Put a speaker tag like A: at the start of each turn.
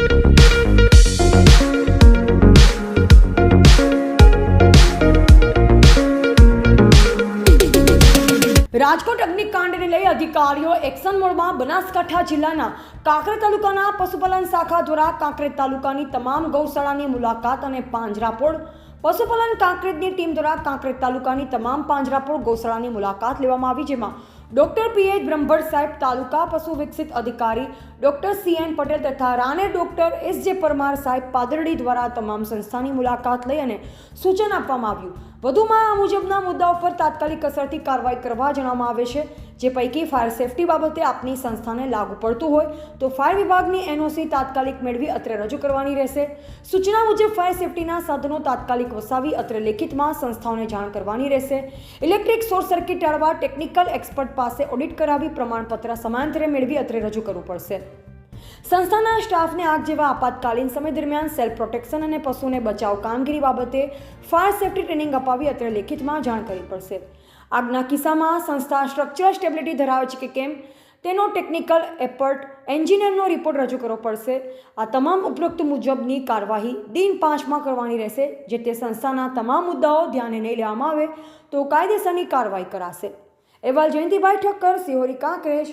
A: રાજકોટ અગ્નિકાંડને લઈ અધિકારીઓ એક્શન મોડમાં બનાસકાંઠા જિલ્લાના કાંકરેજ તાલુકાના પશુપાલન શાખા દ્વારા કાંકરેજ તાલુકાની તમામ ગૌશાળાની મુલાકાત અને પાંજરાપોળ પશુપાલન કાંકરેજની ટીમ દ્વારા કાંકરેજ તાલુકાની તમામ પાંજરાપોળ ગૌશાળાની મુલાકાત લેવામાં આવી, જેમાં ડોક્ટર પીએચ બ્રહ્મભટ્ટ સાહેબ, તાલુકા પશુ વિકસિત અધિકારી ડોક્ટર સીએન પટેલ તથા રાણે ડોક્ટર એસજે પરમાર સાહેબ પાદરડી દ્વારા તમામ સંસ્થાની મુલાકાત લઈ અને સૂચન આપવામાં આવ્યું. વધુમાં આ મુજબના મુદ્દાઓ પર તાત્કાલિક અસરથી કાર્યવાહી કરવા જણાવવામાં આવે છે, જે પૈકી ફાયર સેફટી બાબતે આપની સંસ્થાને લાગુ પડતું હોય તો ફાયર વિભાગની એનઓસી તાત્કાલિક મેળવી અત્રે રજૂ કરવાની રહેશે. સૂચના મુજબ ફાયર સેફટીના સાધનો તાત્કાલિક વસાવી અત્રે લેખિતમાં સંસ્થાઓને જાણ કરવાની રહેશે. ઇલેક્ટ્રિક શોર્ટ સર્કિટ ટાળવા ટેકનિકલ એક્સપર્ટ પાસે ઓડિટ કરાવી પ્રમાણપત્ર સમયાંતરે મેળવી અત્રે રજૂ કરવું પડશે. સંસ્થાના સ્ટાફને આગ જેવા આપાતકાલીન સમય દરમિયાન સેલ્ફ પ્રોટેક્શન અને પશુને બચાવ કામગીરી બાબતે ફાયર સેફટી ટ્રેનિંગ અપાવી અત્રે લેખિતમાં જાણ કરવી પડશે. આગના કિસ્સામાં સંસ્થા સ્ટ્રક્ચરલ સ્ટેબિલિટી ધરાવે છે કે કેમ તેનો ટેકનિકલ એક્સપર્ટ એન્જિનિયરનો રિપોર્ટ રજૂ કરવો પડશે. આ તમામ ઉપરોક્ત મુજબની કાર્યવાહી દિન 5માં કરવાની રહેશે. જે તે સંસ્થાના તમામ મુદ્દાઓ ધ્યાને નહીં લેવામાં આવે તો કાયદેસરની કાર્યવાહી કરાશે. અહેવાલ જયંતિભાઈ ઠક્કર, સિહોરી, કાંકરેજ.